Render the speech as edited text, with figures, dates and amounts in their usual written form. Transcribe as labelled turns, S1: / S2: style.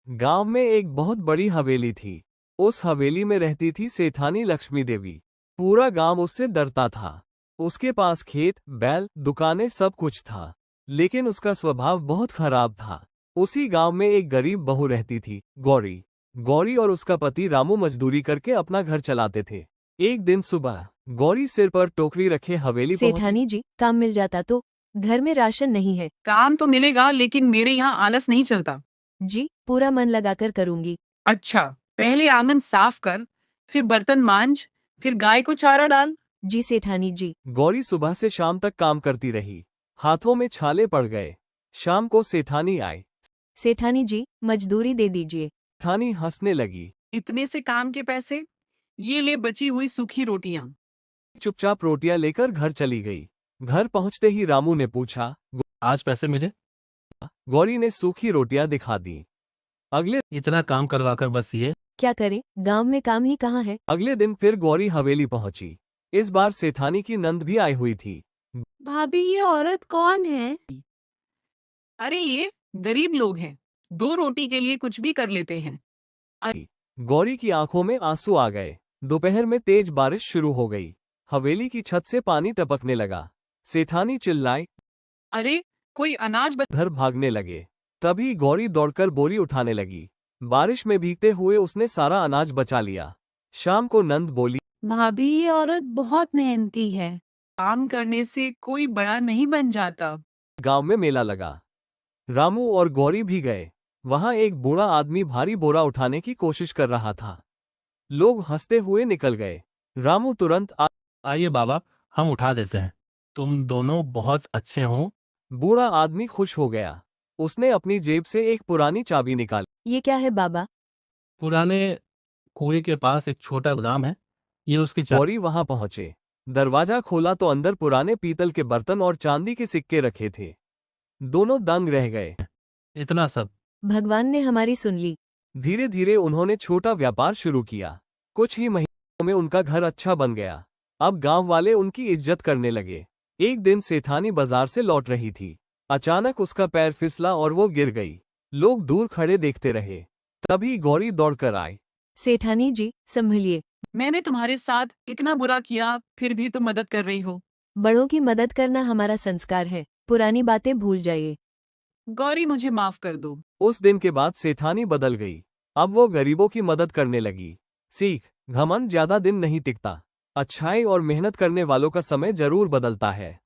S1: गांव में एक बहुत बड़ी हवेली थी। उस हवेली में रहती थी सेठानी लक्ष्मी देवी। पूरा गांव उससे डरता था। उसके पास खेत, बैल, दुकानें सब कुछ था, लेकिन उसका स्वभाव बहुत खराब था। उसी गांव में एक गरीब बहू रहती थी, गौरी। गौरी और उसका पति रामू मजदूरी करके अपना घर चलाते थे। एक दिन सुबह गौरी सिर पर टोकरी रखे हवेली पहुंची।
S2: सेठानी जी, काम मिल जाता तो। घर में राशन नहीं है।
S3: काम तो मिलेगा, लेकिन मेरे यहाँ आलस नहीं चलता।
S2: जी, पूरा मन लगाकर करूंगी।
S3: अच्छा, पहले आंगन साफ कर, फिर बर्तन मांज, फिर गाय को चारा डाल।
S2: जी सेठानी जी।
S1: गौरी सुबह से शाम तक काम करती रही। हाथों में छाले पड़ गए। शाम को सेठानी आई।
S2: सेठानी जी, मजदूरी दे दीजिए।
S1: सेठानी हंसने लगी।
S3: इतने से काम के पैसे? ये ले बची हुई सूखी रोटियां।
S1: चुपचाप रोटियां लेकर घर चली गई। घर पहुंचते ही रामू ने पूछा।
S4: आज पैसे मिले?
S1: गौरी ने सूखी रोटियां दिखा दी।
S4: इतना काम करवाकर बस ये।
S2: क्या करें, गांव में काम ही कहाँ है।
S1: अगले दिन फिर गौरी हवेली पहुंची। इस बार सेठानी की नंद भी आई हुई थी।
S5: भाभी, ये औरत कौन है?
S3: अरे ये गरीब लोग हैं, 2 रोटी के लिए कुछ भी कर लेते हैं।
S1: गौरी की आंखों में आंसू आ गए। दोपहर में तेज बारिश शुरू हो गई। हवेली की छत से पानी टपकने लगा। सेठानी चिल्लाई।
S3: अरे कोई अनाज
S1: घर भागने लगे। तभी गौरी दौड़कर बोरी उठाने लगी। बारिश में भीगते हुए उसने सारा अनाज बचा लिया। शाम को नंद बोली।
S5: भाभी, ये औरत बहुत मेहनती है।
S3: काम करने से कोई बड़ा नहीं बन जाता।
S1: गांव में मेला लगा। रामू और गौरी भी गए। वहां एक बूढ़ा आदमी भारी बोरा उठाने की कोशिश कर रहा था। लोग हंसते हुए निकल गए। रामू तुरंत
S4: आइए बाबा, हम उठा देते हैं। तुम दोनों बहुत अच्छे हो।
S1: बूढ़ा आदमी खुश हो गया। उसने अपनी जेब से एक पुरानी चाबी निकाली।
S2: ये क्या है बाबा।
S4: पुराने कुएं के पास एक छोटा गोदाम है, ये उसकी चाबी।
S1: गौरी वहां पहुंचे। दरवाजा खोला तो अंदर पुराने पीतल के बर्तन और चांदी के सिक्के रखे थे। दोनों दंग रह गए।
S4: इतना सब?
S2: भगवान ने हमारी सुन ली।
S1: धीरे धीरे उन्होंने छोटा व्यापार शुरू किया। कुछ ही महीनों में उनका घर अच्छा बन गया। अब गांव वाले उनकी इज्जत करने लगे। एक दिन सेठानी बाजार से लौट रही थी। अचानक उसका पैर फिसला और वो गिर गई। लोग दूर खड़े देखते रहे। तभी गौरी दौड़कर आई।
S2: सेठानी जी, संभलिए।
S3: मैंने तुम्हारे साथ इतना बुरा किया, फिर भी तुम मदद कर रही हो।
S2: बड़ों की मदद करना हमारा संस्कार है। पुरानी बातें भूल जाइए।
S3: गौरी, मुझे माफ कर दो।
S1: उस दिन के बाद सेठानी बदल गई। अब वो गरीबों की मदद करने लगी। सीख, घमंड ज्यादा दिन नहीं टिकता। अच्छाई और मेहनत करने वालों का समय जरूर बदलता है।